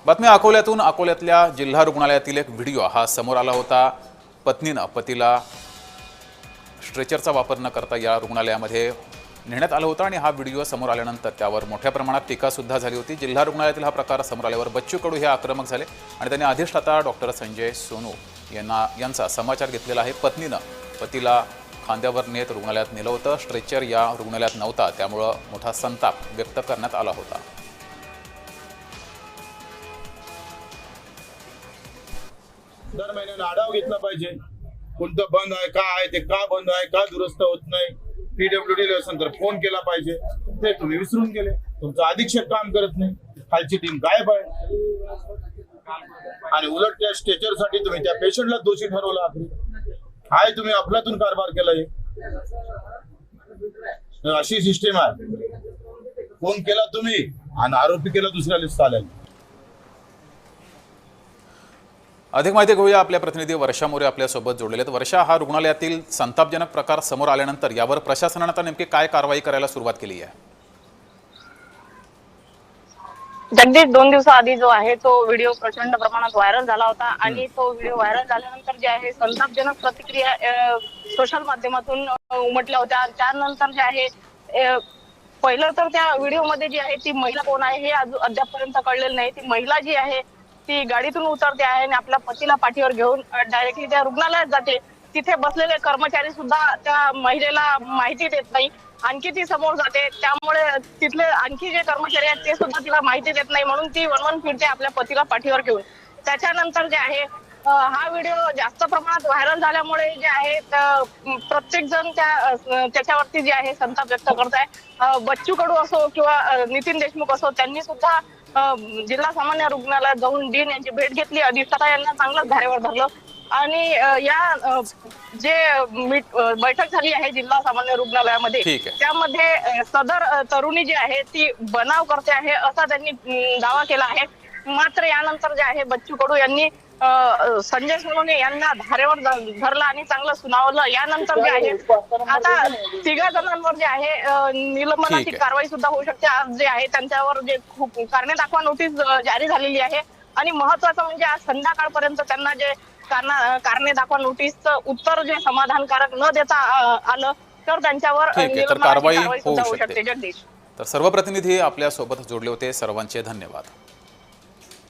बातमी अकोल्यातून अकोल्यातल्या जिल्हा रुग्णालयातील एक व्हिडिओ हा समोर आला होता। पत्नीनं पतीला स्ट्रेचरचा वापर न करता या रुग्णालयामध्ये नेण्यात आलं होतं आणि हा व्हिडिओ समोर आल्यानंतर त्यावर मोठ्या प्रमाणात टीका सुद्धा झाली होती। जिल्हा रुग्णालयातील हा प्रकार समोर आल्यावर बच्चू कडू हे आक्रमक झाले आणि त्यांनी अधिष्ठाता डॉक्टर संजय सोनू यांचा समाचार घेतलेला आहे। पत्नीनं पतीला खांद्यावर नेत रुग्णालयात नेलं होतं। स्ट्रेचर या रुग्णालयात नव्हता, त्यामुळे मोठा संताप व्यक्त करण्यात आला होता। दर महिन्याला आढावा घेतला पाहिजे, कोणतं बंद आहे, का आहे ते, का बंद आहे, का दुरुस्त होत नाही। पीडब्ल्यूडी असेल तर फोन केला पाहिजे, ते तुम्ही विसरून गेले। तुमचा अधीक्षक काम करत नाही, खालची टीम गायब आहे आणि उलट त्या स्ट्रेचरसाठी तुम्ही त्या पेशंटला दोषी ठरवला। काय तुम्ही अफलातून कारभार केलाय, अशी सिस्टीम आहे। फोन केला तुम्ही आणि आरोपी केला दुसऱ्या लिस्ट आलेला। अधिक माहिती घेऊया, आपल्या प्रतिनिधी वर्षा मोरे आपल्या सोबत जोडलेले आहेत। वर्षा, हा रुग्णालयातील संतापजनक प्रकार समोर आल्यानंतर यावर प्रशासनाने आता नेमकी काय कारवाई करायला सुरुवात केली आहे? जगदीश, 2 दिवसाआधी जो आहे तो व्हिडिओ प्रचंड प्रमाणात व्हायरल झाला होता आणि तो व्हिडिओ व्हायरल झाल्यानंतर जे आहे संतापजनक प्रतिक्रिया सोशल माध्यमातून उमटल्या होत्या। त्यानंतर जे आहे पहिलं तर त्या व्हिडिओमध्ये जी आहे ती महिला कोण आहे हे अद्यापपर्यंत कळलेलं नाही। ती महिला जी आहे ती गाडीतून उतरते आहे आणि आपल्या पतीला पाठीवर घेऊन डायरेक्टली त्या रुग्णालयात जाते। तिथे बसलेले कर्मचारी सुद्धा त्या महिलेला माहिती देत नाही, आणखी ती समोर जाते। त्यामुळे तिथले आणखी जे कर्मचारी आहेत ते सुद्धा तिला माहिती देत नाही, म्हणून ती वणवण फिरते आपल्या पतीला पाठीवर घेऊन। त्याच्यानंतर जे आहे हा व्हिडिओ जास्त प्रमाणात व्हायरल झाल्यामुळे जे आहे प्रत्येक जण त्याच्यावरती जे आहे संताप व्यक्त करत आहे। बच्चू कडू असो किंवा नितीन देशमुख असो, त्यांनी सुद्धा जिल्हा सामान्य रुग्णालयात जाऊन डीन यांची भेट घेतली, अधिष्ठाता यांना चांगलंच धारेवर धरलं आणि या जे बैठक झाली आहे जिल्हा सामान्य रुग्णालयामध्ये, त्यामध्ये सदर तरुणी जी आहे ती बनाव करते आहे असा त्यांनी दावा केला आहे। मात्र यानंतर जे आहे बच्चू कडू यांनी संजय सोनू यांना धारेवर धरलं आणि चांगलं सुनावलं। यानंतर जे आहे आता 3 जणांवर जे आहे निलंबनाची कारवाई सुद्धा होऊ शकते। आज जे आहे त्यांच्यावर जे खूप कारणे दाखवा नोटीस जारी झालेली आहे आणि महत्वाचं म्हणजे आज संध्याकाळपर्यंत त्यांना जे कारणे दाखवा नोटीसचं उत्तर जे समाधानकारक न देता आलं तर त्यांच्यावर निलंबनाची कारवाई सुद्धा होऊ शकते। जगदीश, तर सर्व प्रतिनिधी आपल्या सोबत जोडले होते, सर्वांचे धन्यवाद।